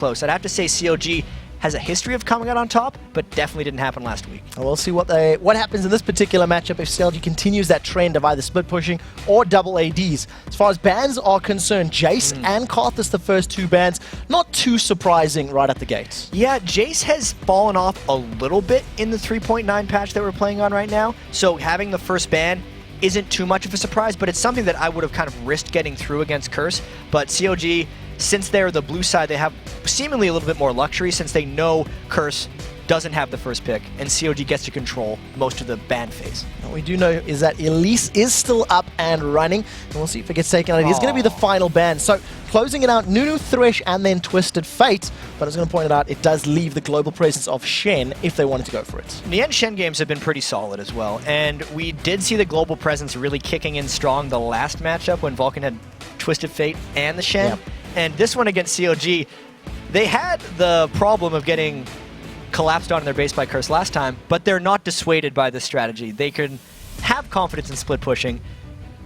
close. I'd have to say CLG has a history of coming out on top, but definitely didn't happen last week. We'll see what happens in this particular matchup if CLG continues that trend of either split pushing or double ADs. As far as bans are concerned, Jace and Karthus, the first two bans, not too surprising right at the gate. Yeah, Jace has fallen off a little bit in the 3.9 patch that we're playing on right now, so having the first ban isn't too much of a surprise, but it's something that I would have kind of risked getting through against Curse. But CLG, since they're the blue side, they have seemingly a little bit more luxury since they know Curse doesn't have the first pick, and CLG gets to control most of the ban phase. What we do know is that Elise is still up and running, and we'll see if it gets taken out. It is going to be the final ban. So closing it out, Nunu, Thresh, and then Twisted Fate. But I was going to point it out, it does leave the global presence of Shen if they wanted to go for it. Nien Shen games have been pretty solid as well, and we did see the global presence really kicking in strong the last matchup when Vulcan had Twisted Fate and the Shen. Yep. And this one against CLG, they had the problem of getting collapsed on their base by Curse last time, but they're not dissuaded by this strategy. They can have confidence in split pushing.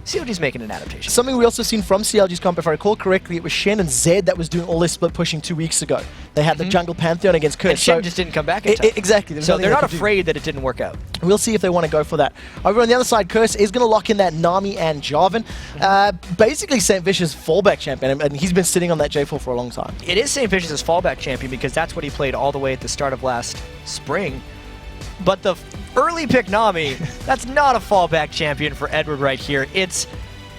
CLG's making an adaptation. Something we also seen from CLG's comp, if I recall correctly, it was Shen and Zed that was doing all this split pushing 2 weeks ago. They had the Jungle Pantheon against Curse. And Shen just didn't come back in time. Exactly. So they're not afraid that it didn't work out. We'll see if they want to go for that. Over on the other side, Curse is going to lock in that Nami and Jarvan. Basically Saintvicious' fallback champion, and he's been sitting on that J4 for a long time. It is Saintvicious' fallback champion because that's what he played all the way at the start of last spring. But the early pick Nami, that's not a fallback champion for Edward right here. It's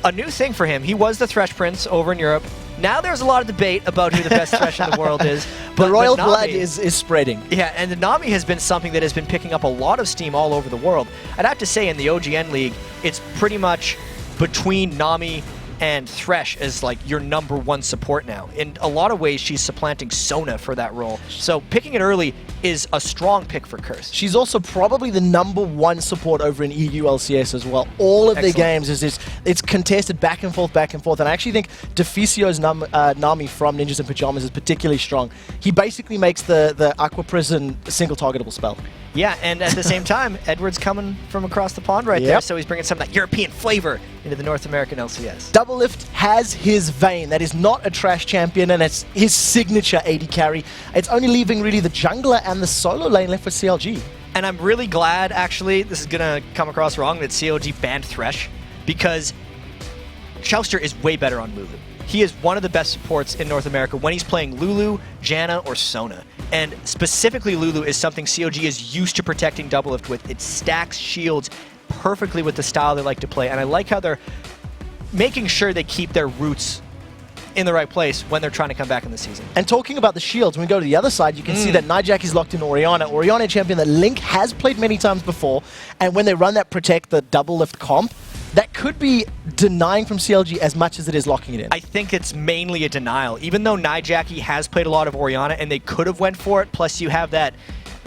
a new thing for him. He was the Thresh Prince over in Europe. Now there's a lot of debate about who the best Thresh in the world is. But the royal blood is spreading. Yeah, and the Nami has been something that has been picking up a lot of steam all over the world. I'd have to say in the OGN League, it's pretty much between Nami and Thresh as like your #1 support now. In a lot of ways, she's supplanting Sona for that role. So picking it early is a strong pick for Curse. She's also probably the #1 support over in EU LCS as well. All of their games it's contested back and forth, and I actually think Deficio's Nami from Ninjas in Pajamas is particularly strong. He basically makes the Aqua Prison single targetable spell. Yeah, and at the same time, Edward's coming from across the pond right there, so he's bringing some of that European flavor into the North American LCS. Doublelift has his vein. That is not a trash champion, and it's his signature AD carry. It's only leaving really the jungler and the solo lane left for CLG. And I'm really glad, actually, this is going to come across wrong, that CLG banned Thresh, because Chauster is way better on Lulu. He is one of the best supports in North America when he's playing Lulu, Janna, or Sona. And specifically Lulu is something CLG is used to protecting Doublelift with. It stacks shields perfectly with the style they like to play. And I like how they're making sure they keep their roots in the right place when they're trying to come back in the season. And talking about the shields, when we go to the other side, you can see that Nyjacky is locked in Orianna. Orianna, a champion that Link has played many times before. And when they run that protect the Doublelift comp, that could be denying from CLG as much as it is locking it in. I think it's mainly a denial. Even though Nyjacky has played a lot of Orianna and they could have went for it, plus you have that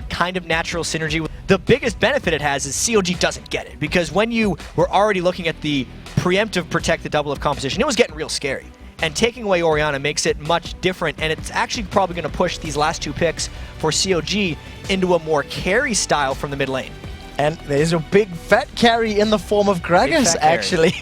kind of natural synergy. The biggest benefit it has is CLG doesn't get it, because when you were already looking at the preemptive protect the Doublelift composition, it was getting real scary. And taking away Orianna makes it much different, and it's actually probably going to push these last two picks for CLG into a more carry style from the mid lane. And there's a big fat carry in the form of Gragas, actually.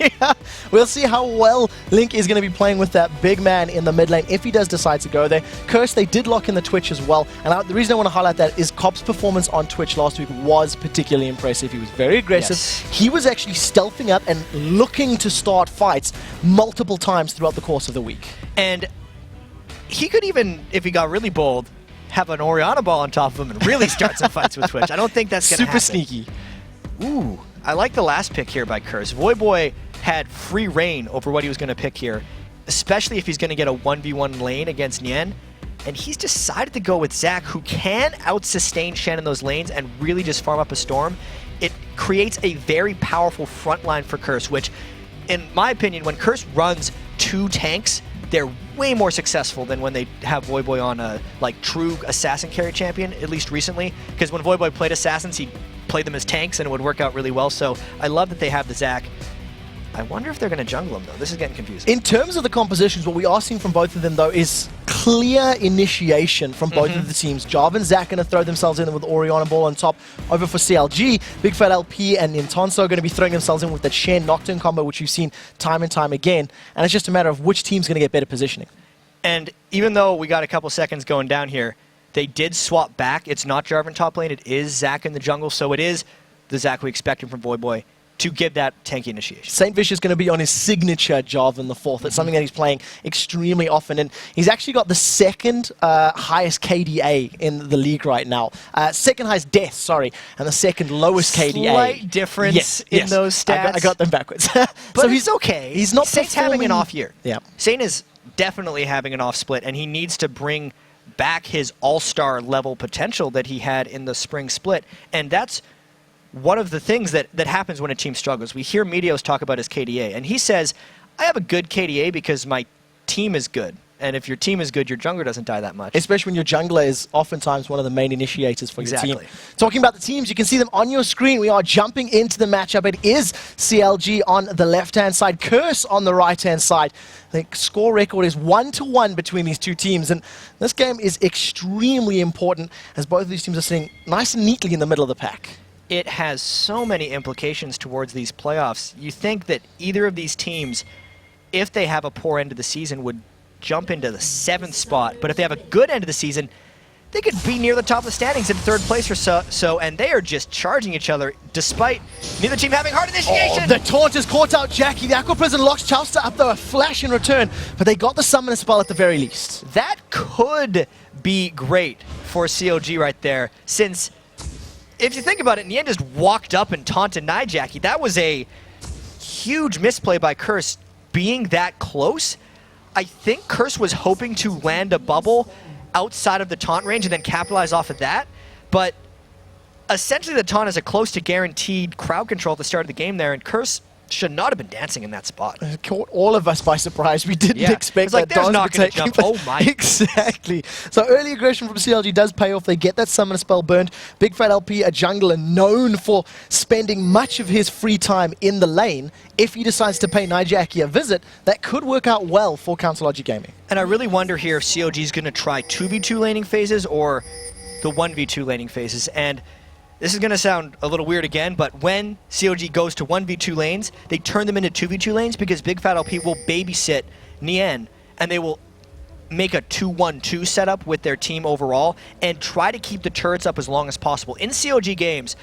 We'll see how well Link is going to be playing with that big man in the mid lane if he does decide to go there. Curse, they did lock in the Twitch as well. And the reason I want to highlight that is Cop's performance on Twitch last week was particularly impressive. He was very aggressive. Yes. He was actually stealthing up and looking to start fights multiple times throughout the course of the week. And he could even, if he got really bold, have an Orianna ball on top of him and really start some fights with Twitch. I don't think that's going to happen. Super sneaky. Ooh, I like the last pick here by Curse. Voyboy had free reign over what he was going to pick here, especially if he's going to get a 1v1 lane against Nien. And he's decided to go with Zac, who can out-sustain Shen in those lanes and really just farm up a storm. It creates a very powerful front line for Curse, which, in my opinion, when Curse runs 2 tanks, they're way more successful than when they have Voyboy on a true assassin carry champion, at least recently. Because when Voyboy played assassins, he'd play them as tanks and it would work out really well. So I love that they have the Zac. I wonder if they're going to jungle him, though. This is getting confusing. In terms of the compositions, what we are seeing from both of them, though, is clear initiation from both of the teams. Jarvan and Zac going to throw themselves in with Orianna ball on top. Over for CLG, bigfatlp and Nientonsoh are going to be throwing themselves in with that Shen Nocturne combo, which we've seen time and time again. And it's just a matter of which team's going to get better positioning. And even though we got a couple seconds going down here, they did swap back. It's not Jarvan top lane. It is Zach in the jungle. So it is the Zach we expected from Voyboy to give that tanky initiation. Saintvicious is going to be on his signature Jarvan the fourth. It's something that he's playing extremely often, and he's actually got the second highest KDA in the league right now. Second highest death, sorry, and the second lowest KDA. Slight difference in those stats. I got them backwards. But so he's okay. He's not Saint's having an off year. Yeah. Saint is definitely having an off split, and he needs to bring back his all-star level potential that he had in the spring split, and that's one of the things that happens when a team struggles. We hear Meteos talk about his KDA, and he says, I have a good KDA because my team is good. And if your team is good, your jungler doesn't die that much. Especially when your jungler is oftentimes one of the main initiators for your team. Exactly. Talking about the teams, you can see them on your screen. We are jumping into the matchup. It is CLG on the left-hand side, Curse on the right-hand side. The score record is 1-1 between these two teams, and this game is extremely important as both of these teams are sitting nice and neatly in the middle of the pack. It has so many implications towards these playoffs. You think that either of these teams, if they have a poor end of the season, would jump into the 7th spot. But if they have a good end of the season, they could be near the top of the standings in 3rd place or so, and they are just charging each other despite neither team having hard initiation. Oh, the taunt has caught out Nyjacky. The Aqua Prison locks Chauster up though, a flash in return, but they got the summon spell at the very least. That could be great for CLG right there, since if you think about it, Nien just walked up and taunted Nyjacky. That was a huge misplay by Curse being that close. I think Curse was hoping to land a bubble outside of the taunt range and then capitalize off of that. But essentially the taunt is a close to guaranteed crowd control at the start of the game there, and Curse should not have been dancing in that spot. It caught all of us by surprise. We didn't expect that dance not to be jump. taken. Oh my. Exactly. So early aggression from CLG does pay off. They get that summon spell burned. bigfatlp, a jungler known for spending much of his free time in the lane. If he decides to pay Nyjacky a visit, that could work out well for CLG Gaming. And I really wonder here if CLG is going to try 2v2 laning phases or the 1v2 laning phases. And this is going to sound a little weird again, but when CLG goes to 1v2 lanes, they turn them into 2v2 lanes because bigfatlp will babysit Nien, and they will make a 2-1-2 setup with their team overall and try to keep the turrets up as long as possible. In CLG games,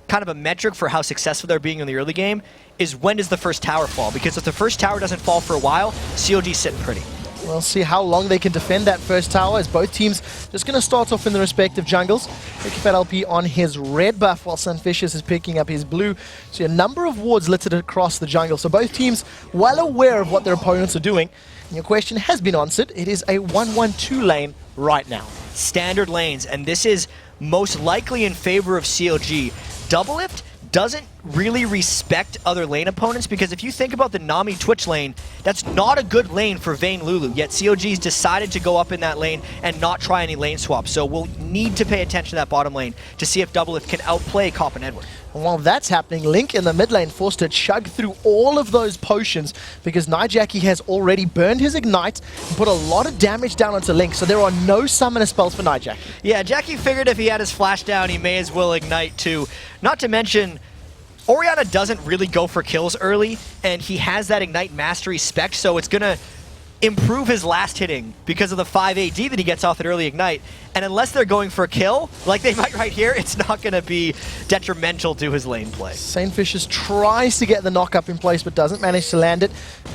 kind of a metric for how successful they're being in the early game is when does the first tower fall, because if the first tower doesn't fall for a while, CLG's sitting pretty. We'll see how long they can defend that first tower as both teams just going to start off in the respective jungles. bigfatlp on his red buff while Saintvicious is picking up his blue. So a number of wards littered across the jungle. So both teams well aware of what their opponents are doing. And your question has been answered. It is a 1-1-2 lane right now. Standard lanes, and this is most likely in favor of CLG. Doublelift doesn't really respect other lane opponents, because if you think about the Nami Twitch lane, that's not a good lane for Vayne Lulu, yet CLG's decided to go up in that lane and not try any lane swaps, so we'll need to pay attention to that bottom lane to see if Doublelift can outplay Cop and Edward. And while that's happening, Link in the mid lane forced to chug through all of those potions because Nyjacky has already burned his Ignite and put a lot of damage down onto Link, so there are no summoner spells for Nyjacky. Yeah, Jackie figured if he had his flash down, he may as well Ignite too. Not to mention, Orianna doesn't really go for kills early, and he has that Ignite Mastery spec, so it's going to improve his last hitting because of the 5 AD that he gets off that early Ignite. And unless they're going for a kill, like they might right here, it's not going to be detrimental to his lane play. Saintvicious tries to get the knock-up in place, but doesn't manage to land it.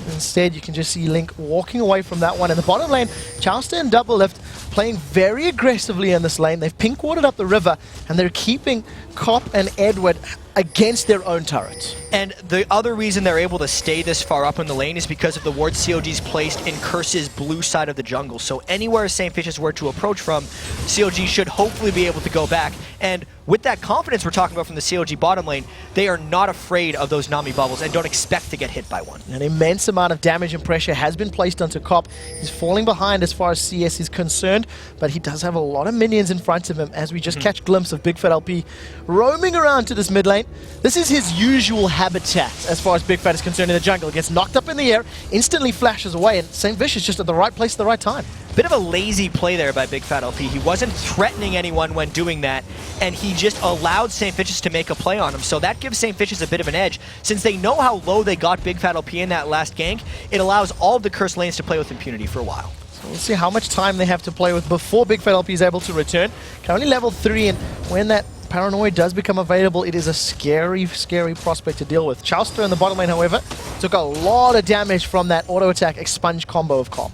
Instead, you can just see Link walking away from that one. In the bottom lane, Chauster and Doublelift playing very aggressively in this lane. They've pink-warded up the river, and they're keeping Cop and Edward against their own turrets. And the other reason they're able to stay this far up in the lane is because of the wards CLG's placed in Curse's blue side of the jungle. So anywhere Saintvicious were to approach from, CLG should hopefully be able to go back. And with that confidence we're talking about from the CLG bottom lane, they are not afraid of those Nami bubbles and don't expect to get hit by one. An immense amount of damage and pressure has been placed onto Cop. He's falling behind as far as CS is concerned, but he does have a lot of minions in front of him as we just catch a glimpse of bigfatlp roaming around to this mid lane. This is his usual habitat as far as bigfat is concerned in the jungle. He gets knocked up in the air, instantly flashes away, and Saintvicious just at the right place at the right time. Bit of a lazy play there by bigfatlp. He wasn't threatening anyone when doing that, and he just allowed Saintvicious to make a play on him. So that gives Saintvicious a bit of an edge. Since they know how low they got bigfatlp in that last gank, it allows all of the cursed lanes to play with impunity for a while. So we'll see how much time they have to play with before bigfatlp is able to return. Currently level 3, and when that Paranoia does become available, it is a scary, scary prospect to deal with. Chauster in the bottom lane, however, took a lot of damage from that auto attack expunge combo of Cop.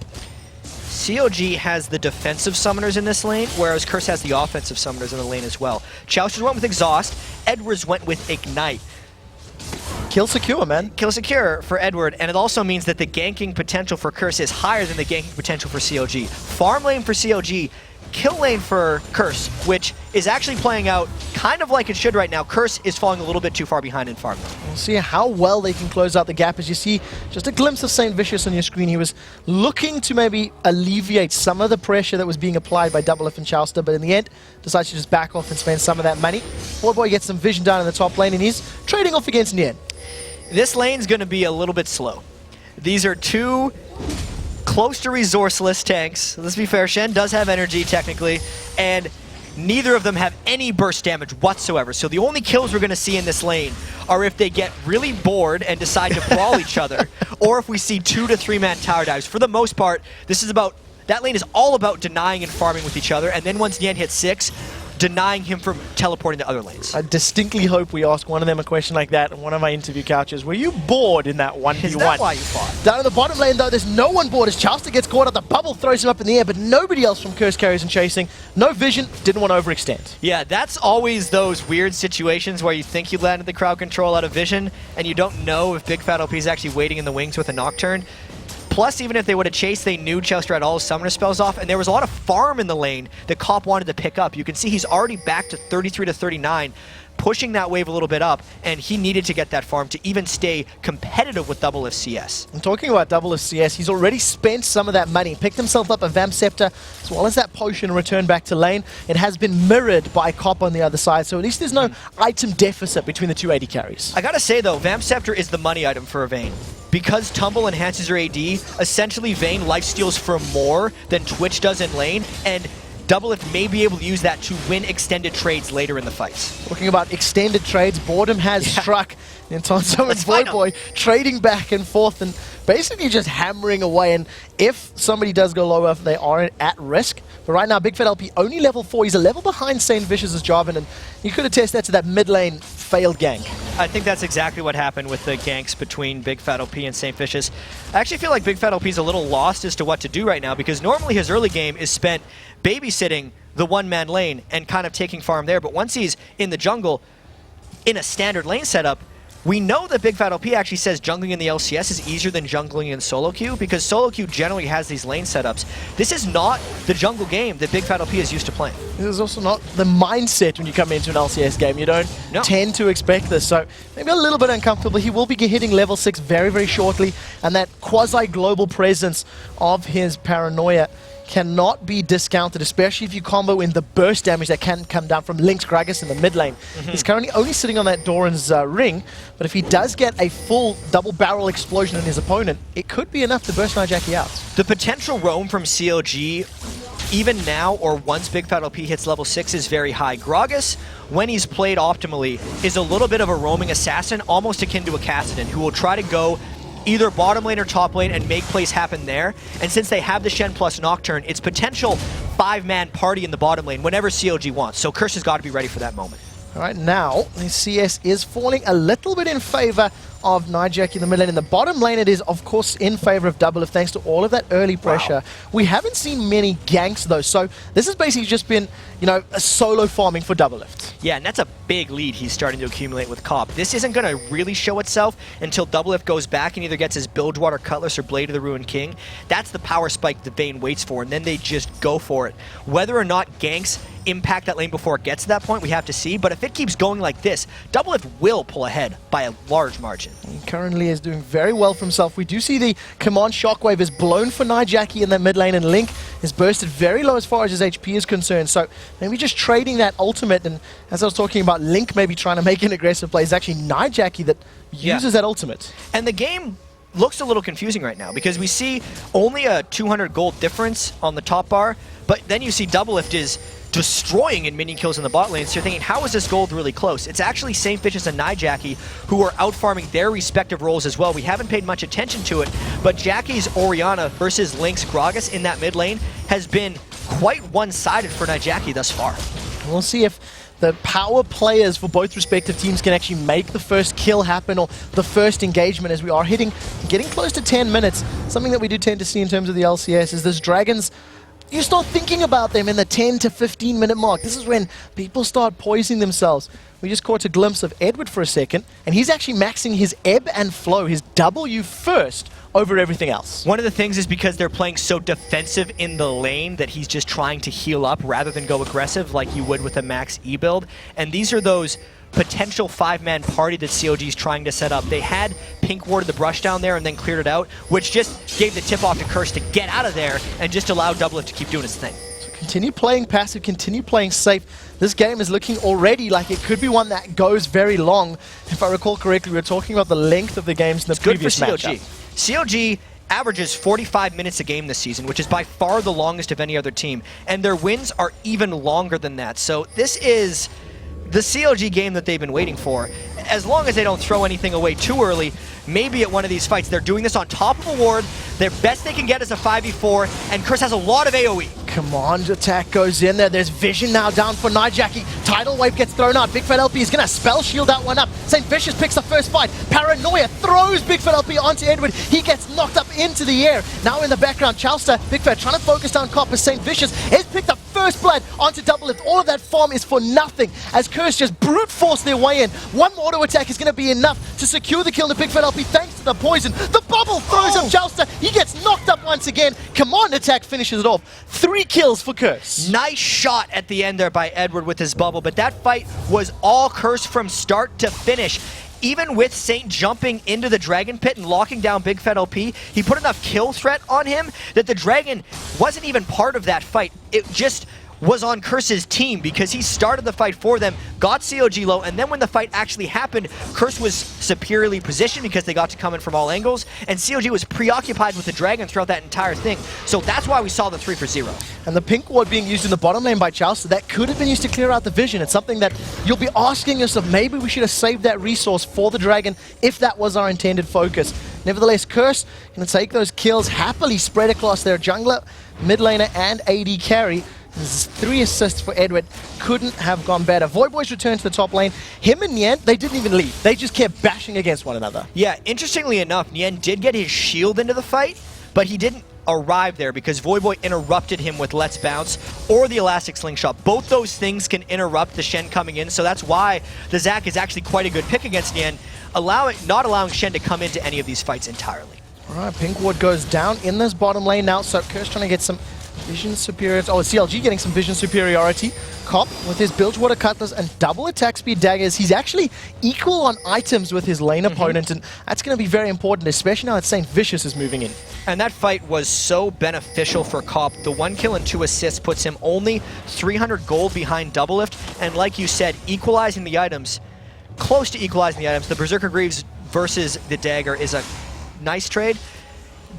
CLG has the defensive summoners in this lane, whereas Curse has the offensive summoners in the lane as well. Chauster went with Exhaust, Edwards went with Ignite. Kill secure, man. Kill secure for Edward, and it also means that the ganking potential for Curse is higher than the ganking potential for CLG. Farm lane for CLG, kill lane for Curse, which is actually playing out kind of like it should right now. Curse is falling a little bit too far behind in farm lane. We'll see how well they can close out the gap. As you see just a glimpse of Saintvicious on your screen, he was looking to maybe alleviate some of the pressure that was being applied by Doublelift and Chauster, but in the end, decides to just back off and spend some of that money. Voyboy gets some vision down in the top lane, and he's trading off against Nien. This lane's going to be a little bit slow. These are two close to resourceless tanks. Let's be fair, Shen does have energy technically, and neither of them have any burst damage whatsoever. So the only kills we're going to see in this lane are if they get really bored and decide to brawl each other, or if we see 2 to 3 man tower dives. For the most part, that lane is all about denying and farming with each other, and then once Nien hits 6, denying him from teleporting to other lanes. I distinctly hope we ask one of them a question like that on one of my interview couches. Were you bored in that 1v1? Is that why you fought? Down in the bottom lane, though, there's no one bored as Chauster gets caught up. The bubble throws him up in the air, but nobody else from Curse carries and chasing. No vision, didn't want to overextend. Yeah, that's always those weird situations where you think you landed the crowd control out of vision, and you don't know if bigfatlp is actually waiting in the wings with a Nocturne. Plus, even if they would have chased, they knew Chauster had all his summoner spells off, and there was a lot of farm in the lane that Cop wanted to pick up. You can see he's already back to 33 to 39, pushing that wave a little bit up, and he needed to get that farm to even stay competitive with Doublelift CS. I'm talking about Doublelift CS. He's already spent some of that money, picked himself up a Vamp Scepter, as well as that potion, return back to lane. It has been mirrored by Cop on the other side, so at least there's no item deficit between the two AD carries. I gotta say, though, Vamp Scepter is the money item for a Vayne. Because Tumble enhances her AD, essentially Vayne lifesteals for more than Twitch does in lane, and Doublelift may be able to use that to win extended trades later in the fights. Talking about extended trades, boredom has struck Nientonsoh and Voyboy, trading back and forth and basically just hammering away. And if somebody does go lower, they are at risk. But right now, bigfatlp only level 4. He's a level behind Saintvicious' Jarvan, and you could attest that to that mid lane failed gank. I think that's exactly what happened with the ganks between bigfatlp and Saintvicious. I actually feel like bigfatlp is a little lost as to what to do right now, because normally his early game is spent babysitting the one-man lane and kind of taking farm there. But once he's in the jungle, in a standard lane setup, we know that bigfatlp actually says jungling in the LCS is easier than jungling in solo queue, because solo queue generally has these lane setups. This is not the jungle game that bigfatlp is used to playing. This is also not the mindset when you come into an LCS game. You don't tend to expect this, so maybe a little bit uncomfortable. He will be hitting level 6 very, very shortly, and that quasi-global presence of his Paranoia cannot be discounted, especially if you combo in the burst damage that can come down from Link's Gragas in the mid lane. He's currently only sitting on that Doran's ring, but if he does get a full double barrel explosion in his opponent, it could be enough to burst Nyjacky out. The potential roam from CLG, even now or once bigfatlp hits level 6, is very high. Gragas, when he's played optimally, is a little bit of a roaming assassin, almost akin to a Kassadin, who will try to go either bottom lane or top lane and make plays happen there. And since they have the Shen plus Nocturne, it's potential 5-man party in the bottom lane whenever CLG wants. So Curse has got to be ready for that moment. All right, now the CS is falling a little bit in favor of Nyjacky in the mid lane. In the bottom lane, it is, of course, in favor of Doublelift, thanks to all of that early pressure. Wow. We haven't seen many ganks, though, so this has basically just been, you know, a solo farming for Doublelift. Yeah, and that's a big lead he's starting to accumulate with Cop. This isn't going to really show itself until Doublelift goes back and either gets his Bilgewater Cutlass or Blade of the Ruined King. That's the power spike the Vayne waits for, and then they just go for it. Whether or not ganks impact that lane before it gets to that point, we have to see, but if it keeps going like this, Doublelift will pull ahead by a large margin. He currently is doing very well for himself. We do see the command shockwave is blown for Nyjacky in that mid lane, and Link is bursted very low as far as his HP is concerned, so maybe just trading that ultimate. And as I was talking about Link maybe trying to make an aggressive play, it's actually Nyjacky that uses that ultimate. And the game looks a little confusing right now, because we see only a 200 gold difference on the top bar, but then you see Doublelift is destroying in minion kills in the bot lane. So you're thinking, how is this gold really close? It's actually Saintvicious and Nyjacky who are out-farming their respective roles as well. We haven't paid much attention to it, but Jackie's Orianna versus Link's Gragas in that mid lane has been quite one-sided for Nyjacky thus far. We'll see if the power players for both respective teams can actually make the first kill happen, or the first engagement, as we are getting close to 10 minutes. Something that we do tend to see in terms of the LCS is those dragons, you start thinking about them in the 10 to 15 minute mark. This is when people start poising themselves. We just caught a glimpse of Edward for a second, and he's actually maxing his ebb and flow, his W first, over everything else. One of the things is because they're playing so defensive in the lane that he's just trying to heal up rather than go aggressive like you would with a max E build. And these are those potential 5-man party that CLG is trying to set up. They had pink warded the brush down there and then cleared it out, which just gave the tip off to Curse to get out of there and just allow Doublelift to keep doing his thing. So continue playing passive, continue playing safe. This game is looking already like it could be one that goes very long. If I recall correctly, we were talking about the length of the games in the previous matchup. CLG averages 45 minutes a game this season, which is by far the longest of any other team, and their wins are even longer than that. So this is the CLG game that they've been waiting for. As long as they don't throw anything away too early, maybe at one of these fights. They're doing this on top of a ward. Their best they can get is a 5v4, and Curse has a lot of AoE. Command attack goes in there. There's vision now down for Nyjacky. Tidal Wave gets thrown out. bigfatlp is going to spell shield that one up. Saintvicious picks the first fight. Paranoia throws bigfatlp onto Edward. He gets knocked up into the air. Now in the background, Chauster, bigfat trying to focus down Copper. Saintvicious has picked up first blood onto Doublelift. All of that farm is for nothing as Curse just brute force their way in. One more auto attack is going to be enough to secure the kill to bigfatlp thanks to the poison. The bubble throws up Chauster. He gets knocked up once again. Command attack finishes it off. 3 kills for Curse. Nice shot at the end there by Edward with his bubble, but that fight was all Curse from start to finish. Even with Saint jumping into the Dragon Pit and locking down bigfatlp, he put enough kill threat on him that the Dragon wasn't even part of that fight. It just was on Curse's team because he started the fight for them, got CLG low, and then when the fight actually happened, Curse was superiorly positioned because they got to come in from all angles, and CLG was preoccupied with the Dragon throughout that entire thing. So that's why we saw the 3 for 0. And the pink ward being used in the bottom lane by Chauster, that could have been used to clear out the vision. It's something that you'll be asking yourself, maybe we should have saved that resource for the Dragon if that was our intended focus. Nevertheless, Curse can take those kills happily spread across their jungler, mid laner, and AD carry. This is 3 assists for Edward. Couldn't have gone better. Voyboy's returned to the top lane. Him and Nien, they didn't even leave. They just kept bashing against one another. Yeah, interestingly enough, Nien did get his shield into the fight, but he didn't arrive there because Voyboy interrupted him with Let's Bounce or the Elastic Slingshot. Both those things can interrupt the Shen coming in, so that's why the Zac is actually quite a good pick against Nien, not allowing Shen to come into any of these fights entirely. All right, pink ward goes down in this bottom lane now, so Curse trying to get some vision superiority. Oh, CLG getting some vision superiority. Cop with his Bilgewater Cutlass and double attack speed daggers. He's actually equal on items with his lane opponent, and that's going to be very important, especially now that Saintvicious is moving in. And that fight was so beneficial for Cop. The 1 kill and 2 assists puts him only 300 gold behind Doublelift, and like you said, equalizing the items, close to equalizing the items. The Berserker Greaves versus the dagger is a nice trade.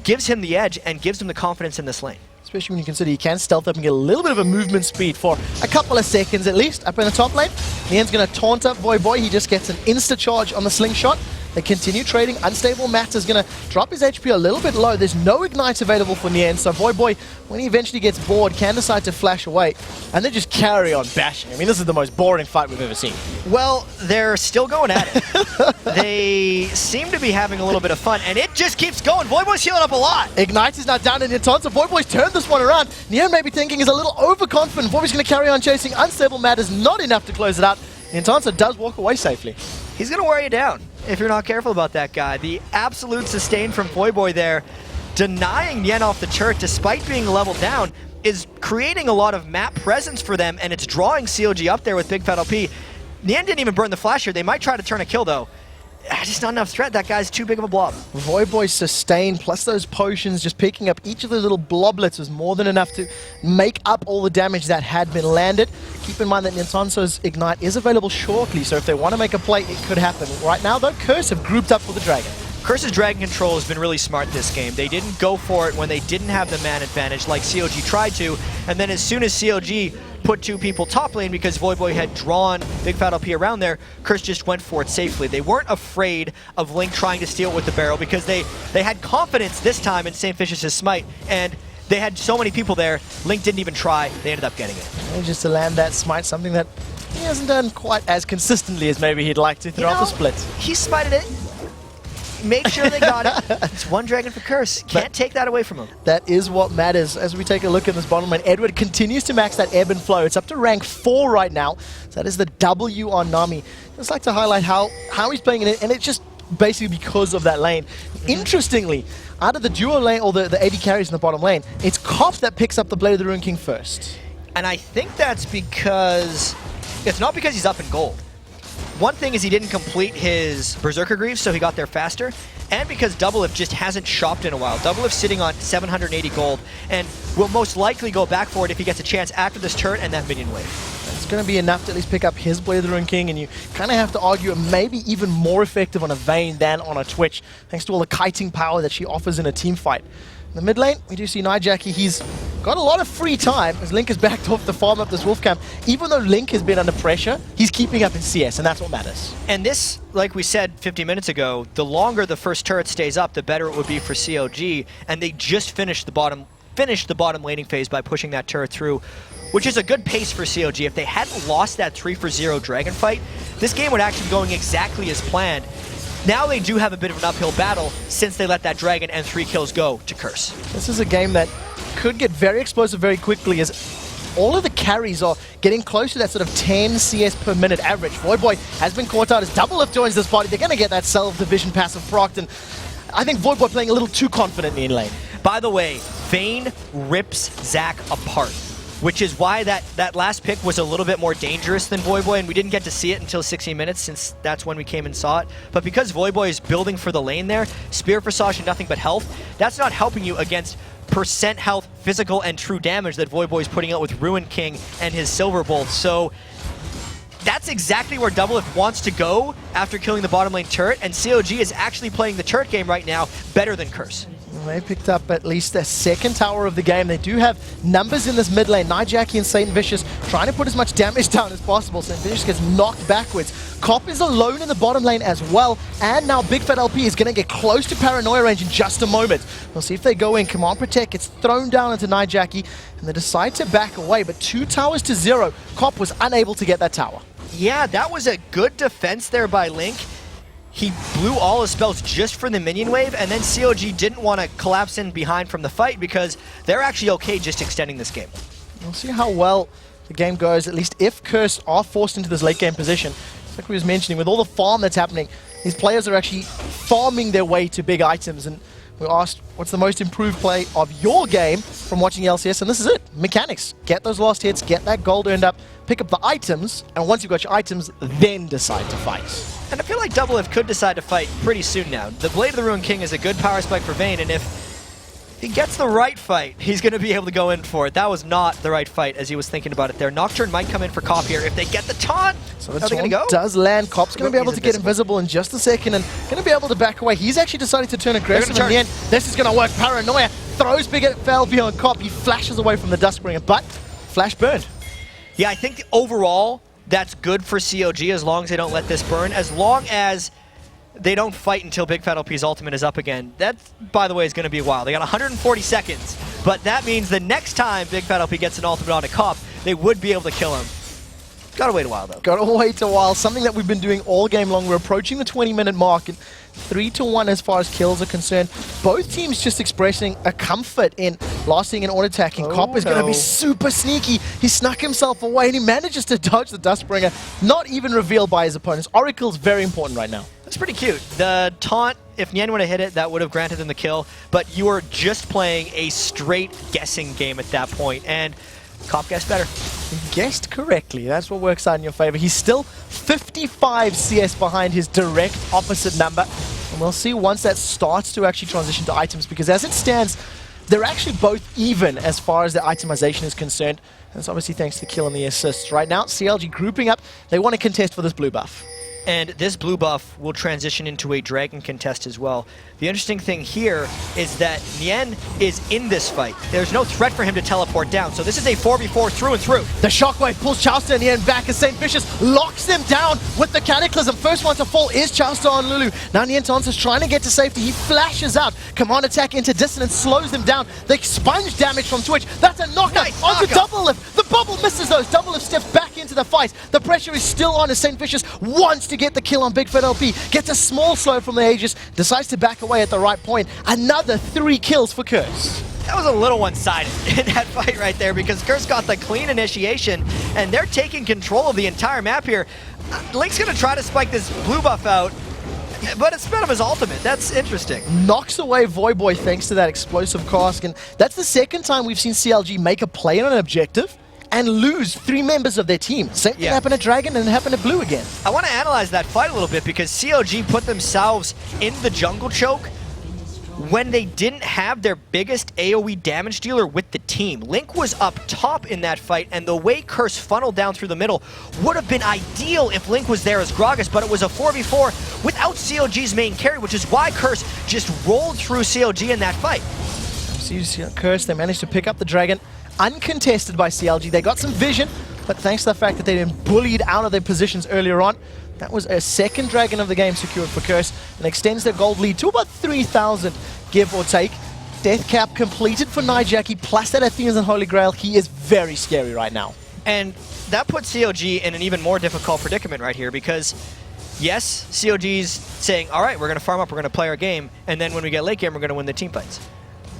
Gives him the edge and gives him the confidence in this lane. Especially when you consider he can stealth up and get a little bit of a movement speed for a couple of seconds at least up in the top lane. Nien's going to taunt up Voyboy. He just gets an insta-charge on the slingshot. They continue trading. Unstable Matt is going to drop his HP a little bit low. There's no ignite available for Nien, so Voyboy, when he eventually gets bored, can decide to flash away and then just carry on bashing. I mean, this is the most boring fight we've ever seen. Well, they're still going at it. They seem to be having a little bit of fun, and it just keeps going. Voyboy's healing up a lot. Ignite is now down in Nientonsoh. Voyboy's turned this one around. Nien may be thinking is a little overconfident. Voyboy's going to carry on chasing. Unstable Matt is not enough to close it out. Nientonsoh does walk away safely. He's going to wear you down if you're not careful about that guy. The absolute sustain from Voyboy there, denying Nien off the turret despite being leveled down, is creating a lot of map presence for them, and it's drawing CLG up there with bigfatlp. Nien didn't even burn the flash here. They might try to turn a kill, though. Just not enough threat. That guy's too big of a blob. Voyboy's sustain plus those potions, just picking up each of the little bloblets was more than enough to make up all the damage that had been landed. Keep in mind that Nientonsoh's Ignite is available shortly, so if they want to make a play, it could happen. Right now, though, Curse have grouped up for the Dragon. Curse's Dragon control has been really smart this game. They didn't go for it when they didn't have the man advantage like CLG tried to, and then as soon as CLG put two people top lane because Voyboy had drawn bigfatlp around there. Curse just went for it safely. They weren't afraid of Link trying to steal it with the barrel because they had confidence this time in Saintvicious' smite, and they had so many people there. Link didn't even try. They ended up getting it. And just to land that smite, something that he hasn't done quite as consistently as maybe he'd like to throughout the split. He smited it. Made sure they got it. It's one dragon for Curse. Can't take that away from him. That is what matters. As we take a look at this bottom lane, Edward continues to max that ebb and flow. It's up to rank 4 right now. So that is the W on Nami. Just like to highlight how he's playing it, and it's just basically because of that lane. Interestingly, out of the duo lane, or the AD carries in the bottom lane, it's Cop that picks up the Blade of the Ruined King first. And I think that's because... It's not because he's up in gold. One thing is he didn't complete his Berserker Greaves, so he got there faster, and because Doublelift just hasn't shopped in a while. Doublelift's sitting on 780 gold, and will most likely go back for it if he gets a chance after this turret and that minion wave. It's going to be enough to at least pick up his Blade of the Ruined King, and you kind of have to argue it may be even more effective on a Vayne than on a Twitch, thanks to all the kiting power that she offers in a team fight. In the mid lane, we do see Nyjacky. He's got a lot of free time as Link has backed off to farm up this wolf camp. Even though Link has been under pressure, he's keeping up in CS, and that's what matters. And this, like we said 50 minutes ago, the longer the first turret stays up, the better it would be for CLG, and they just finished the bottom laning phase by pushing that turret through, which is a good pace for CLG. If they hadn't lost that 3-for-0 dragon fight, this game would actually be going exactly as planned. Now they do have a bit of an uphill battle since they let that dragon and 3 kills go to Curse. This is a game that could get very explosive very quickly as all of the carries are getting close to that sort of 10 CS per minute average. Voyboy has been caught out as Doublelift joins this party. They're going to get that self-division passive procced, and I think Voyboy playing a little too confidently in lane. By the way, Vayne rips Zac apart, which is why that last pick was a little bit more dangerous than Voyboy, and we didn't get to see it until 60 minutes since that's when we came and saw it. But because Voyboy is building for the lane there, Spear for Sasha, nothing but health, that's not helping you against percent health, physical, and true damage that Voyboy is putting out with Ruined King and his Silver Bolt. So that's exactly where Doublelift wants to go after killing the bottom lane turret, and CLG is actually playing the turret game right now better than Curse. They picked up at least their second tower of the game. They do have numbers in this mid lane. Nyjacky and Saintvicious trying to put as much damage down as possible. Saintvicious gets knocked backwards. Cop is alone in the bottom lane as well. And now bigfatlp is going to get close to paranoia range in just a moment. We'll see if they go in. Command Protect gets thrown down into Nyjacky, and they decide to back away. But 2 towers to 0. Cop was unable to get that tower. Yeah, that was a good defense there by Link. He blew all his spells just for the minion wave, and then CLG didn't want to collapse in behind from the fight because they're actually okay just extending this game. We'll see how well the game goes, at least if Curse are forced into this late game position. Like we was mentioning, with all the farm that's happening, these players are actually farming their way to big items, and we asked, what's the most improved play of your game from watching LCS, and this is it. Mechanics. Get those last hits, get that gold earned up, pick up the items, and once you've got your items, then decide to fight. And I feel like Doublelift could decide to fight pretty soon now. The Blade of the Ruined King is a good power spike for Vayne, and if he gets the right fight, he's going to be able to go in for it. That was not the right fight as he was thinking about it there. Nocturne might come in for Cop here if they get the taunt. So the taunt does land. Cop's going to be able to get invisible in just a second and going to be able to back away. He's actually decided to turn aggressive in the end. This is going to work. Paranoia throws bigfatlp on Cop. He flashes away from the Duskbringer, but flash burned. Yeah, I think overall that's good for CLG as long as they don't let this burn. As long as they don't fight until bigfatlp's ultimate is up again. That, by the way, is going to be a while. They got 140 seconds, but that means the next time bigfatlp gets an ultimate on a Cop, they would be able to kill him. Gotta wait a while, though. Gotta wait a while. Something that we've been doing all game long. We're approaching the 20-minute mark, and 3-1 as far as kills are concerned. Both teams just expressing a comfort in lasting and auto-attacking. Cop is going to be super sneaky. He snuck himself away, and he manages to dodge the Duskbringer, not even revealed by his opponents. Oracle's very important right now. That's pretty cute. The taunt, if Nien would have hit it, that would have granted them the kill, but you were just playing a straight guessing game at that point, and Cop guessed better. He guessed correctly. That's what works out in your favor. He's still 55 CS behind his direct opposite number. And we'll see once that starts to actually transition to items, because as it stands, they're actually both even as far as the itemization is concerned. And it's obviously thanks to the kill and the assists. Right now, CLG grouping up. They want to contest for this blue buff. And this blue buff will transition into a dragon contest as well. The interesting thing here is that Nien is in this fight. There's no threat for him to teleport down, so this is a 4v4 through and through. The shockwave pulls Chauster and Nien back as Saintvicious locks them down with the Cataclysm. First one to fall is Chauster on Lulu. Now Nientonsoh is trying to get to safety. He flashes out. Command attack into dissonance slows them down. They sponge damage from Twitch. That's a knockout onto Doublelift. The bubble misses those. Doublelift steps back into the fight. The pressure is still on as Saintvicious wants to get the kill on bigfatlp. Gets a small slow from the Aegis. Decides to back away at the right point. Another 3 kills for Curse. That was a little one-sided in that fight right there because Curse got the clean initiation and they're taking control of the entire map here. Link's going to try to spike this blue buff out, but it's sped up his ultimate. That's interesting. Knocks away Voyboy thanks to that explosive cask, and that's the second time we've seen CLG make a play on an objective and lose 3 members of their team. Same thing happened at Dragon and it happened at Blue again. I want to analyze that fight a little bit because CLG put themselves in the jungle choke when they didn't have their biggest AoE damage dealer with the team. Link was up top in that fight, and the way Curse funneled down through the middle would have been ideal if Link was there as Gragas, but it was a 4v4 without CLG's main carry, which is why Curse just rolled through CLG in that fight. So you see Curse, they managed to pick up the Dragon, uncontested by CLG. They got some vision, but thanks to the fact that they'd been bullied out of their positions earlier on, that was a second Dragon of the game secured for Curse and extends their gold lead to about 3,000, give or take. Death cap completed for Nyjacky, plus that Athena's and Holy Grail. He is very scary right now. And that puts CLG in an even more difficult predicament right here because, yes, CLG's saying, all right, we're going to farm up, we're going to play our game, and then when we get late game, we're going to win the team fights.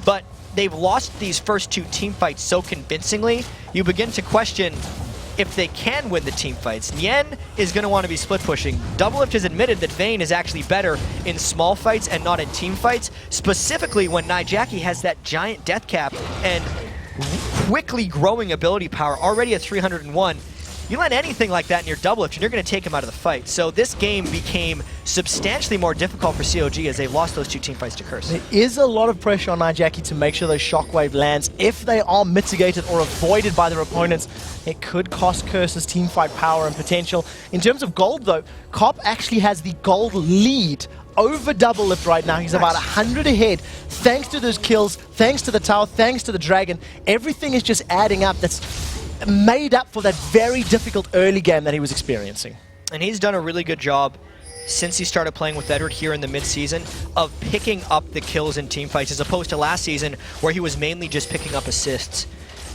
But they've lost these first 2 team fights so convincingly, you begin to question if they can win the team fights. Nien is going to want to be split pushing. Doublelift has admitted that Vayne is actually better in small fights and not in team fights, specifically when Nyjacky has that giant death cap and quickly growing ability power already at 301. You land anything like that in your Doublelift and you're going to take him out of the fight. So this game became substantially more difficult for CLG as they lost those 2 team fights to Curse. There is a lot of pressure on Nyjacky to make sure those shockwave lands. If they are mitigated or avoided by their opponents, it could cost Curse's team fight power and potential. In terms of gold though, Cop actually has the gold lead over Doublelift right now. He's about 100 ahead thanks to those kills, thanks to the tower, thanks to the Dragon. Everything is just adding up. That's made up for that very difficult early game that he was experiencing. And he's done a really good job since he started playing with Edward here in the mid-season of picking up the kills in team fights as opposed to last season where he was mainly just picking up assists.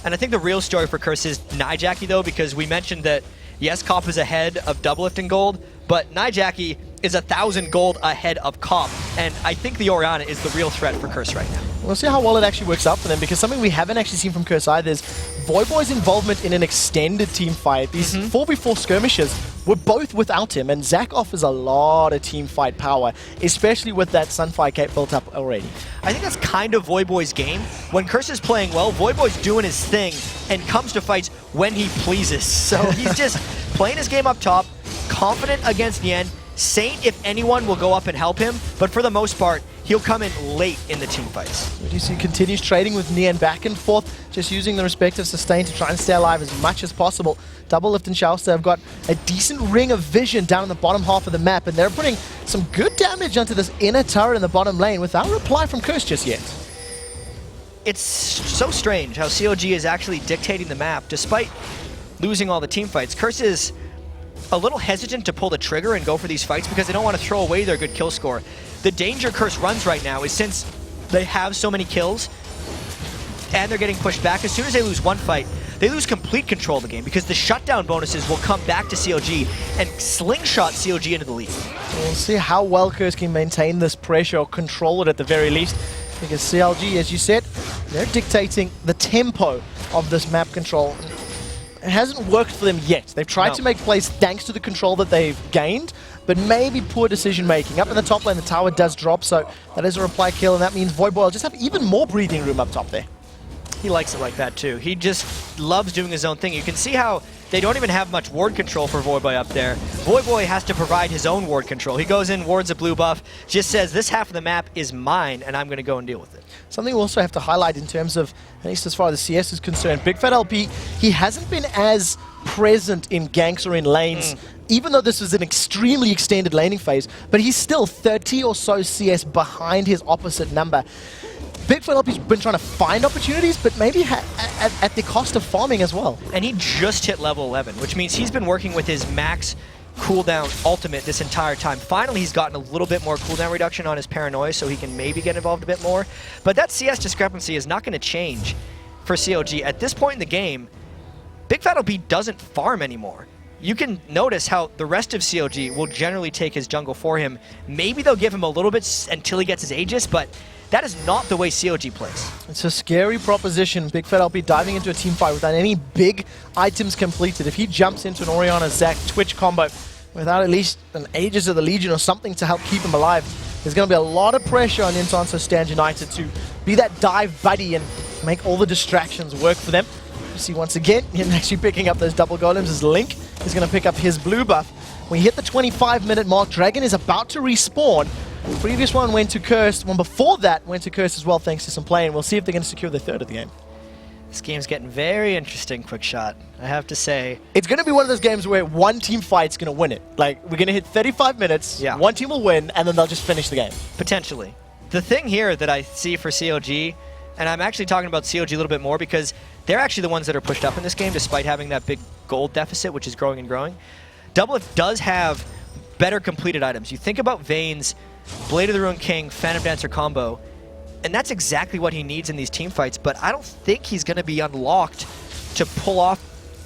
And I think the real story for Curse is Nyjacky though, because we mentioned that yes, Cop is ahead of Doublelift in gold, but Nyjacky is 1,000 gold ahead of Cop, and I think the Orianna is the real threat for Curse right now. We'll see how well it actually works out for them, because something we haven't actually seen from Curse either is Voyboy's involvement in an extended team fight. These 4v4 skirmishes were both without him, and Zach offers a lot of team fight power, especially with that Sunfire cape built up already. I think that's kind of Voyboy's game. When Curse is playing well, Voyboy's doing his thing and comes to fights when he pleases. So he's just playing his game up top, confident against Nien. Saint, if anyone, will go up and help him, but for the most part, he'll come in late in the team fights. You see, continues trading with Nien back and forth, just using the respective sustain to try and stay alive as much as possible. Doublelift and Chauster have got a decent ring of vision down in the bottom half of the map, and they're putting some good damage onto this inner turret in the bottom lane without a reply from Curse just yet. It's so strange how CLG is actually dictating the map, despite losing all the team fights. Curse is a little hesitant to pull the trigger and go for these fights because they don't want to throw away their good kill score. The danger Curse runs right now is since they have so many kills and they're getting pushed back, as soon as they lose one fight, they lose complete control of the game because the shutdown bonuses will come back to CLG and slingshot CLG into the lead. We'll see how well Curse can maintain this pressure or control it at the very least, because CLG, as you said, they're dictating the tempo of this map control. It hasn't worked for them yet. They've tried to make plays thanks to the control that they've gained, but maybe poor decision making. Up in the top lane, the tower does drop, so that is a reply kill, and that means Voyboy will just have even more breathing room up top there. He likes it like that too. He just loves doing his own thing. You can see how they don't even have much ward control for Voyboy up there. Voyboy has to provide his own ward control. He goes in, wards a blue buff, just says this half of the map is mine and I'm going to go and deal with it. Something we also have to highlight in terms of, at least as far as the CS is concerned, bigfatlp, he hasn't been as present in ganks or in lanes even though this was an extremely extended laning phase, but he's still 30 or so CS behind his opposite number. bigfatlp's been trying to find opportunities, but maybe at the cost of farming as well. And he just hit level 11, which means he's been working with his max cooldown ultimate this entire time. Finally, he's gotten a little bit more cooldown reduction on his paranoia, so he can maybe get involved a bit more. But that CS discrepancy is not going to change for CLG. At this point in the game, bigfatlp doesn't farm anymore. You can notice how the rest of CLG will generally take his jungle for him. Maybe they'll give him a little bit until he gets his Aegis, but that is not the way CLG plays. It's a scary proposition. bigfatlp diving into a team fight without any big items completed. If he jumps into an Orianna Zac Twitch combo without at least an Aegis of the Legion or something to help keep him alive, there's going to be a lot of pressure on Nientonsoh Stand United to be that dive buddy and make all the distractions work for them. You see once again, him actually picking up those double golems as Link is going to pick up his blue buff. When you hit the 25-minute mark, Dragon is about to respawn. The previous one went to Curse. One before that went to Curse as well, thanks to some play, and we'll see if they're going to secure the third of the game. This game's getting very interesting, Quick Shot, I have to say. It's going to be one of those games where one team fight's going to win it. Like, we're going to hit 35 minutes, one team will win, and then they'll just finish the game. Potentially. The thing here that I see for CLG, and I'm actually talking about CLG a little bit more because they're actually the ones that are pushed up in this game despite having that big gold deficit, which is growing and growing. Doublelift does have better completed items. You think about Vayne's Blade of the Ruined King, Phantom Dancer combo, and that's exactly what he needs in these team fights, but I don't think he's going to be unlocked to pull off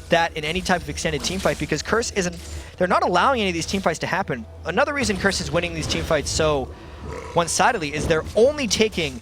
that in any type of extended team fight because Curse isn't... They're not allowing any of these team fights to happen. Another reason Curse is winning these team fights so one-sidedly is they're only taking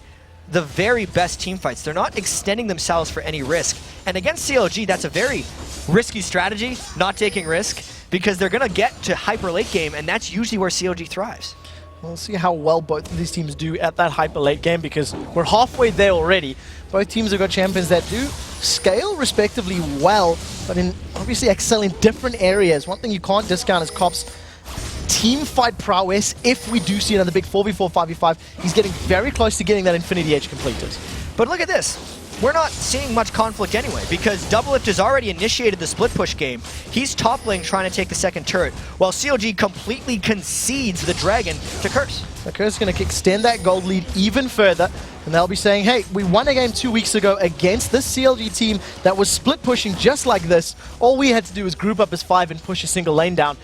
the very best team fights. They're not extending themselves for any risk. And against CLG, that's a very risky strategy, not taking risk, because they're going to get to hyper late game, and that's usually where CLG thrives. We'll see how well both of these teams do at that hyper late game because we're halfway there already. Both teams have got champions that do scale respectively well, but obviously excel in different areas. One thing you can't discount is Cop's team fight prowess. If we do see another big 4v4, 5v5, he's getting very close to getting that Infinity Edge completed. But look at this. We're not seeing much conflict anyway, because Doublelift has already initiated the split push game. He's top lane trying to take the second turret, while CLG completely concedes the Dragon to Curse. So Curse is going to extend that gold lead even further, and they'll be saying, hey, we won a game 2 weeks ago against this CLG team that was split pushing just like this. All we had to do was group up as 5 and push a single lane down.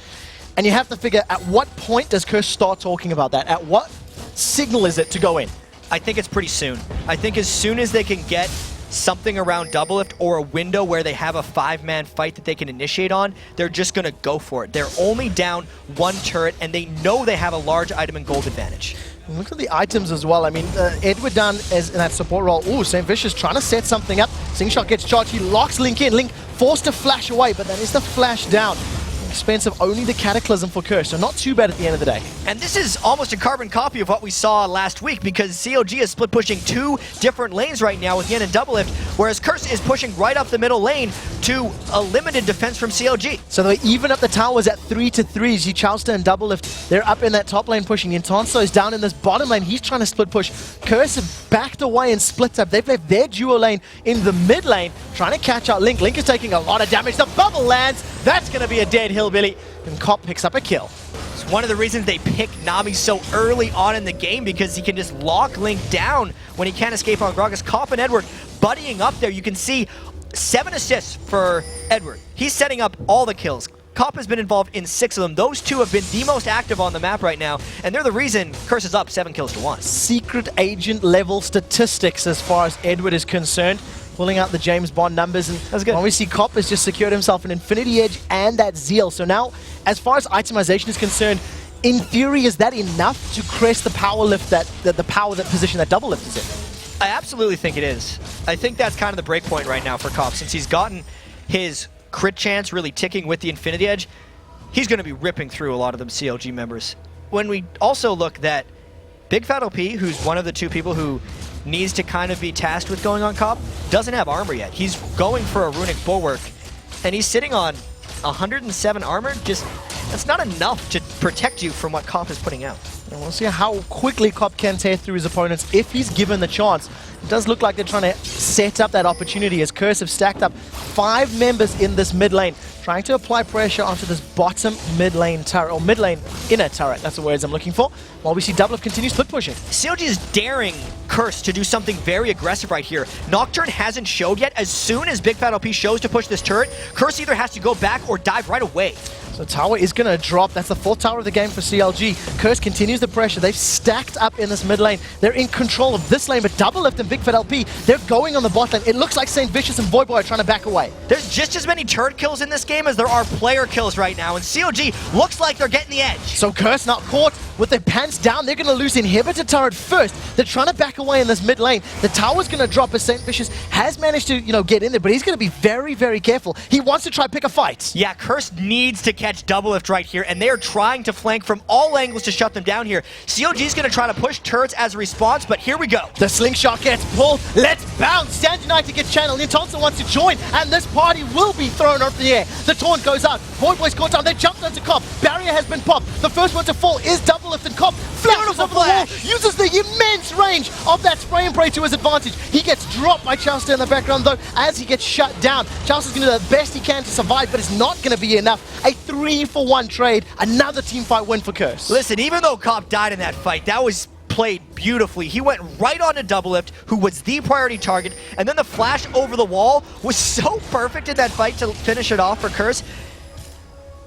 And you have to figure, at what point does Curse start talking about that? At what signal is it to go in? I think it's pretty soon. I think as soon as they can get something around Doublelift or a window where they have a 5-man fight that they can initiate on, they're just going to go for it. They're only down 1 turret, and they know they have a large item and gold advantage. And look at the items as well. I mean, Edward down as in that support role. Ooh, Saintvicious trying to set something up. Slingshot gets charged. He locks Link in. Link forced to flash away, but that is the flash down. Expense of only the Cataclysm for Curse, so not too bad at the end of the day. And this is almost a carbon copy of what we saw last week, because CLG is split pushing 2 different lanes right now with Yen and Doublelift, whereas Curse is pushing right up the middle lane to a limited defense from CLG. So they even up the towers at 3-3. See Chauster and Doublelift, they're up in that top lane pushing. Nientonsoh is down in this bottom lane. He's trying to split push. Curse have backed away and split up. They've left their duo lane in the mid lane, trying to catch out Link. Link is taking a lot of damage. The bubble lands. That's going to be a dead hillbilly. And Cop picks up a kill. It's one of the reasons they pick Nami so early on in the game, because he can just lock Link down when he can't escape on Gragas. Cop and Edward buddying up there. You can see 7 assists for Edward. He's setting up all the kills. Cop has been involved in 6 of them. Those 2 have been the most active on the map right now, and they're the reason Curse is up 7 kills to 1. Secret agent level statistics as far as Edward is concerned. Pulling out the James Bond numbers, and that's good. Obviously Cop has just secured himself an Infinity Edge and that Zeal. So now, as far as itemization is concerned, in theory, is that enough to crest the power lift that position that Doublelift is in? I absolutely think it is. I think that's kind of the break point right now for Cop, since he's gotten his crit chance really ticking with the Infinity Edge. He's going to be ripping through a lot of them CLG members. When we also look that bigfatlp, who's one of the 2 people who needs to kind of be tasked with going on Cop, doesn't have armor yet. He's going for a runic bulwark, and he's sitting on 107 armor. Just, that's not enough to protect you from what Cop is putting out. And we'll see how quickly Cop can tear through his opponents if he's given the chance. It does look like they're trying to set up that opportunity as Curse have stacked up 5 members in this mid lane, trying to apply pressure onto this bottom mid lane turret, or mid lane inner turret, that's the words I'm looking for, while we see Doublelift continue split pushing. CLG is daring Curse to do something very aggressive right here. Nocturne hasn't showed yet. As soon as bigfatlp shows to push this turret, Curse either has to go back or dive right away. So tower is going to drop. That's the 4th tower of the game for CLG. Curse continues the pressure. They've stacked up in this mid lane. They're in control of this lane, but Doublelift and bigfatlp, they're going on the bot lane. It looks like Saintvicious and Voyboy are trying to back away. There's just as many turret kills in this game as there are player kills right now, and CLG looks like they're getting the edge. So Curse not caught with their pants down. They're going to lose inhibitor turret first. They're trying to back away in this mid lane. The tower's going to drop as Saintvicious has managed to, get in there, but he's going to be very, very careful. He wants to try pick a fight. Yeah, Curse needs to catch Doublelift right here, and they are trying to flank from all angles to shut them down here. CLG's going to try to push turrets as a response, but here we go. The slingshot gets pulled. Let's bounce. Nyjacky gets channeled. Nientonsoh wants to join, and this party will be thrown up in the air. The taunt goes out. Voyboy's caught down. They jumped onto Cop. Barrier has been popped. The first one to fall is Doublelift, and Cop flashes over the wall, uses the immense range of that spray and pray to his advantage. He gets dropped by Chauster in the background, though, as he gets shut down. Chauster's going to do the best he can to survive, but it's not going to be enough. A 3-for-1 trade. Another teamfight win for Curse. Listen, even though Cop died in that fight, that was played beautifully. He went right onto Doublelift, who was the priority target, and then the flash over the wall was so perfect in that fight to finish it off for Curse.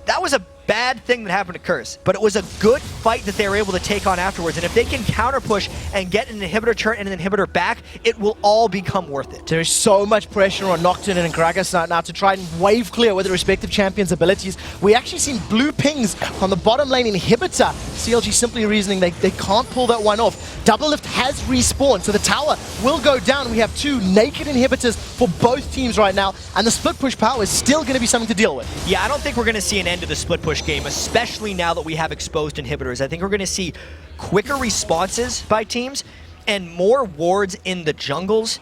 That was a bad thing that happened to Curse, but it was a good fight that they were able to take on afterwards, and if they can counter push and get an inhibitor turret and an inhibitor back, it will all become worth it. There is so much pressure on Nocturne and Gragas now to try and wave clear with the respective champions' abilities. We actually seen blue pings on the bottom lane inhibitor. CLG simply reasoning they can't pull that one off. Doublelift has respawned, so the tower will go down. We have 2 naked inhibitors for both teams right now, and the split push power is still going to be something to deal with. Yeah, I don't think we're going to see an end to the split push game, especially now that we have exposed inhibitors. I think we're going to see quicker responses by teams and more wards in the jungles.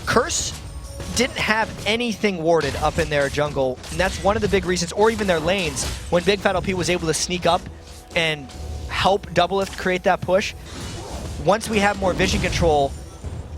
Curse didn't have anything warded up in their jungle, and that's one of the big reasons, or even their lanes, when bigfatlp was able to sneak up and help Doublelift create that push. Once we have more vision control,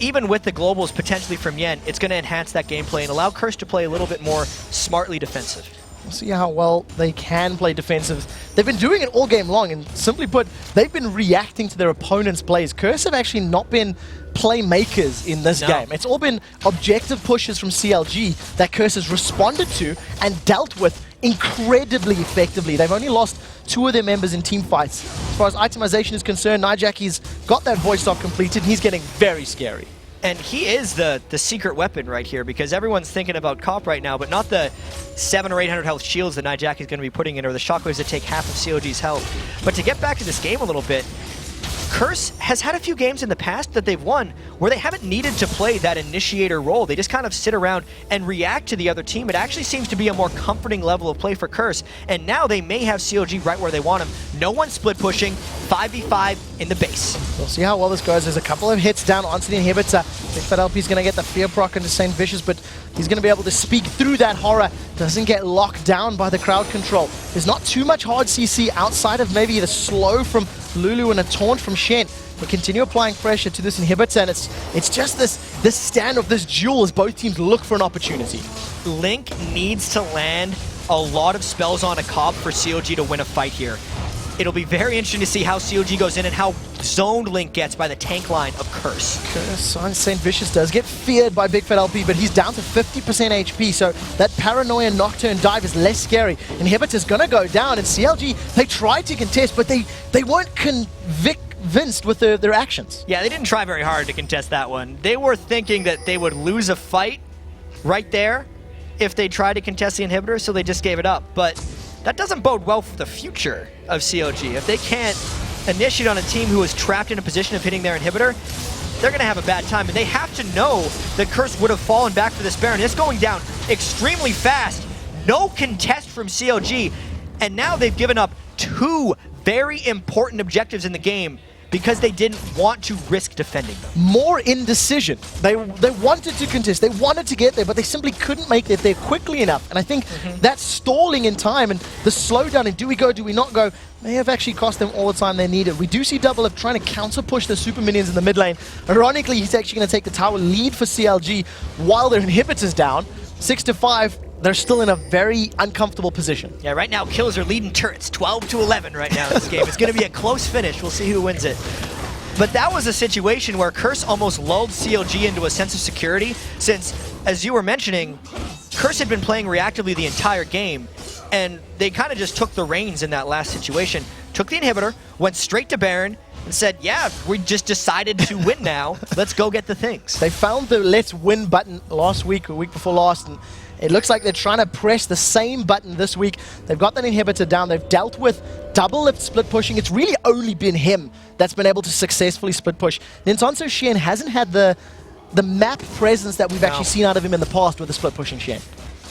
even with the globals potentially from Nyen, it's going to enhance that gameplay and allow Curse to play a little bit more smartly defensive. We'll see how well they can play defensive. They've been doing it all game long, and simply put, they've been reacting to their opponent's plays. Curse have actually not been playmakers in this game. It's all been objective pushes from CLG that Curse has responded to and dealt with incredibly effectively. They've only lost 2 of their members in team fights. As far as itemization is concerned, Nyjacky's got that voice off completed, and he's getting very scary. And he is the secret weapon right here, because everyone's thinking about Cop right now, but not the 700 or 800 health shields that Nyjacky is going to be putting in, or the shockwaves that take half of CLG's health. But to get back to this game a little bit, Curse has had a few games in the past that they've won where they haven't needed to play that initiator role. They just kind of sit around and react to the other team. It actually seems to be a more comforting level of play for Curse, and now they may have CLG right where they want him. No one split pushing, 5v5 in the base. We'll see how well this goes. There's a couple of hits down onto the inhibitor. bigfatlp's going to get the fear proc into Saintvicious, but he's going to be able to speak through that horror. Doesn't get locked down by the crowd control. There's not too much hard CC outside of maybe the slow from Lulu and a taunt from Shen. They continue applying pressure to this inhibitor, and it's just this standoff, this duel as both teams look for an opportunity. Link needs to land a lot of spells on a Cop for CLG to win a fight here. It'll be very interesting to see how CLG goes in and how zoned Link gets by the tank line of Curse. Curse on Saintvicious does get feared by bigfatlp, but he's down to 50% HP, so that paranoia Nocturne dive is less scary. Inhibitor's gonna go down, and CLG, they tried to contest, but they weren't convinced with their actions. Yeah, they didn't try very hard to contest that one. They were thinking that they would lose a fight right there if they tried to contest the inhibitor, so they just gave it up. But that doesn't bode well for the future of CLG. If they can't initiate on a team who is trapped in a position of hitting their inhibitor, they're going to have a bad time. And they have to know that Curse would have fallen back for this Baron. It's going down extremely fast. No contest from CLG. And now they've given up 2 very important objectives in the game because they didn't want to risk defending them. More indecision. They wanted to contest, they wanted to get there, but they simply couldn't make it there quickly enough. And I think that stalling in time and the slowdown and do we go, do we not go, may have actually cost them all the time they needed. We do see Doublelift trying to counter-push the super minions in the mid lane. Ironically, he's actually going to take the tower lead for CLG while their inhibitors down. 6-5, they're still in a very uncomfortable position. Yeah, right now, kills are leading turrets, 12-11 right now in this game. It's going to be a close finish. We'll see who wins it. But that was a situation where Curse almost lulled CLG into a sense of security, since, as you were mentioning, Curse had been playing reactively the entire game, and they kind of just took the reins in that last situation. Took the inhibitor, went straight to Baron, and said, yeah, we just decided to win now. Let's go get the things. They found the let's win button last week or week before last, and it looks like they're trying to press the same button this week. They've got that inhibitor down. They've dealt with Doublelift split pushing. It's really only been him that's been able to successfully split push. Nientonsoh Shen hasn't had the map presence that we've actually seen out of him in the past with the split pushing Shen.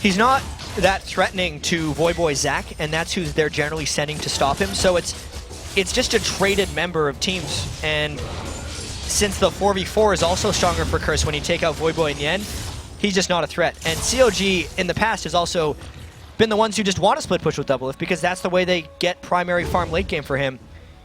He's not that threatening to Voyboy Zach, and that's who they're generally sending to stop him. So it's just a traded member of teams, and since the 4v4 is also stronger for Curse when you take out Voyboy and Nien, he's just not a threat. And CLG in the past has also been the ones who just want to split push with Doublelift because that's the way they get primary farm late game for him.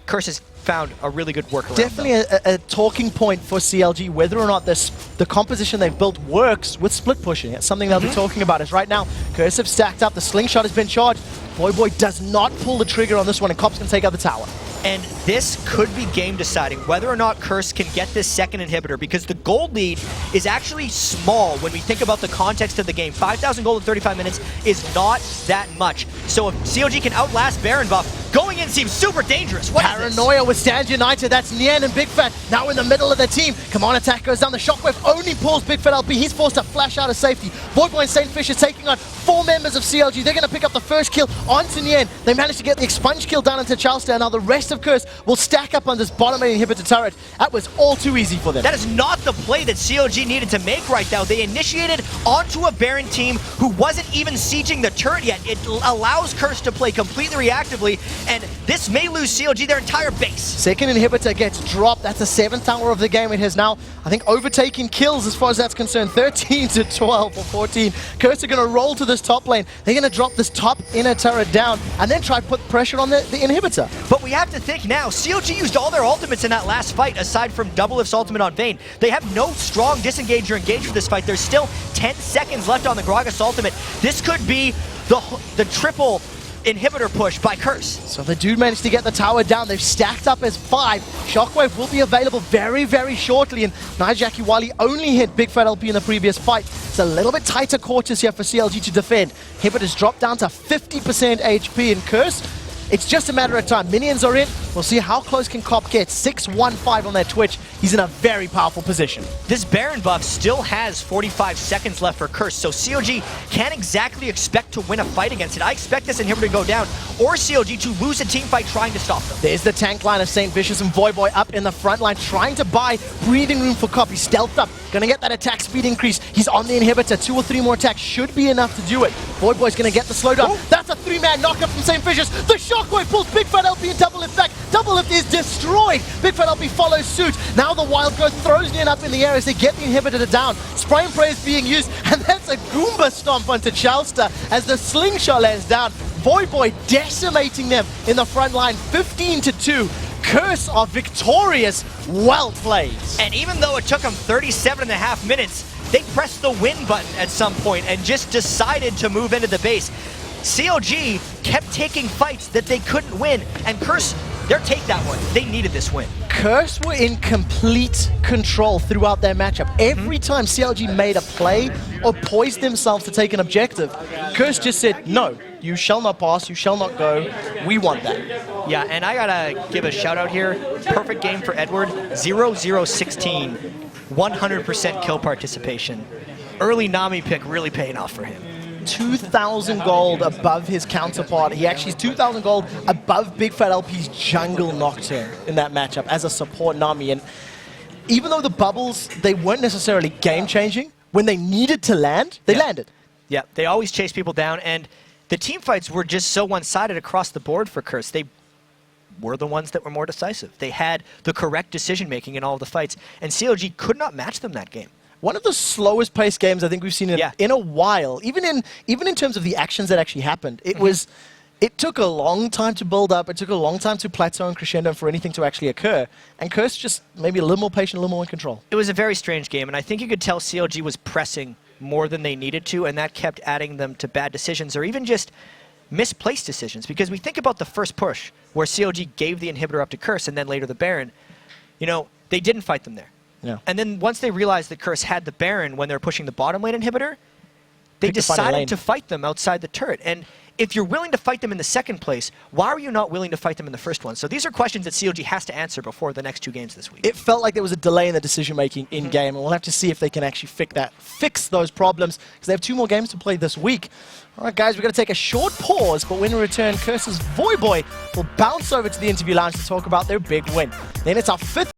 Curse has found a really good workaround. Definitely a talking point for CLG, whether or not the composition they've built works with split pushing. It's something they'll be talking about. Is right now, Curse have stacked up, the slingshot has been charged. Voyboy does not pull the trigger on this one, and Cops can take out the tower. And this could be game deciding whether or not Curse can get this second inhibitor, because the gold lead is actually small when we think about the context of the game. 5,000 gold in 35 minutes is not that much. So if CLG can outlast Baron buff, going in seems super dangerous. What Paranoia withstands United. That's Nien and bigfat now in the middle of the team. Come on, attack goes down. The shockwave only pulls bigfatlp. He's forced to flash out of safety. Voyboy and Saintvicious taking on 4 members of CLG. They're going to pick up the first kill onto Nien. They managed to get the expunge kill down into Chauster, and now the rest of Curse will stack up on this bottom lane inhibitor turret. That was all too easy for them. That is not the play that CLG needed to make right now. They initiated onto a Baron team who wasn't even sieging the turret yet. It allows Curse to play completely reactively, and this may lose CLG their entire base. Second inhibitor gets dropped. That's the 7th tower of the game. It has now, I think, overtaken kills as far as that's concerned. 13-12 or 14. Curse are going to roll to this top lane. They're going to drop this top inner turret down and then try to put pressure on the inhibitor. But we have to think now, CLG used all their ultimates in that last fight, aside from Doublelift's ultimate on Vayne. They have no strong disengage or engage for this fight. There's still 10 seconds left on the Gragas ultimate. This could be the triple inhibitor push by Curse. So the dude managed to get the tower down. They've stacked up as 5. Shockwave will be available very, very shortly. And Nyjacky, while he only hit bigfatlp in the previous fight, it's a little bit tighter quarters here for CLG to defend. Inhibitors drop down to 50% HP, and Curse, it's just a matter of time. Minions are in. We'll see how close can Cop get. 6-1-5 on that Twitch. He's in a very powerful position. This Baron buff still has 45 seconds left for Curse, so CLG can't exactly expect to win a fight against it. I expect this inhibitor to go down, or CLG to lose a team fight trying to stop them. There's the tank line of Saintvicious and Voyboy up in the front line, trying to buy breathing room for Cop. He's stealthed up, gonna get that attack speed increase. He's on the inhibitor. 2 or 3 more attacks should be enough to do it. Voyboy's gonna get the slowdown. Ooh. That's a 3-man knockup from Saintvicious. The shockwave pulls bigfatlp and Doublelift back. Doublelift is destroyed. bigfatlp follows suit. Now the wild growth throws Nien up in the air as they get the inhibitor down. Spray and pray is being used, and that's a Goomba stomp onto Chauster as the slingshot lands down. Voyboy decimating them in the front line, 15-2. Curse are victorious. Well played. And even though it took them 37.5 minutes, they pressed the win button at some point and just decided to move into the base. CLG kept taking fights that they couldn't win, and Curse, they'll take that one. They needed this win. Curse were in complete control throughout their matchup. Every time CLG made a play or poised themselves to take an objective, Curse just said, no, you shall not pass, you shall not go, we want that. Yeah, and I gotta give a shout out here. Perfect game for Edward, 0-0-16, 100% kill participation. Early Nami pick really paying off for him. 2,000 gold above his counterpart. He actually is 2,000 gold above bigfatlp's jungle Nocturne in that matchup as a support Nami. And even though the bubbles, they weren't necessarily game-changing, when they needed to land, they landed. Yeah, they always chase people down, and the team fights were just so one-sided across the board for Curse. They were the ones that were more decisive. They had the correct decision-making in all of the fights, and CLG could not match them that game. One of the slowest paced games I think we've seen in a while, even in terms of the actions that actually happened. It took a long time to build up, it took a long time to plateau and crescendo for anything to actually occur, and Curse just maybe a little more patient, a little more in control. It was a very strange game, and I think you could tell CLG was pressing more than they needed to, and that kept adding them to bad decisions, or even just misplaced decisions, because we think about the first push, where CLG gave the inhibitor up to Curse, and then later the Baron. You know, they didn't fight them there. Yeah. And then once they realized that Curse had the Baron when they were pushing the bottom lane inhibitor, they decided to fight them outside the turret. And if you're willing to fight them in the second place, why are you not willing to fight them in the first one? So these are questions that CLG has to answer before the next 2 games this week. It felt like there was a delay in the decision-making in-game, and we'll have to see if they can actually fix those problems, because they have 2 more games to play this week. All right, guys, we're going to take a short pause, but when we return, Curse's Voyboy will bounce over to the interview lounge to talk about their big win. Then it's our 5th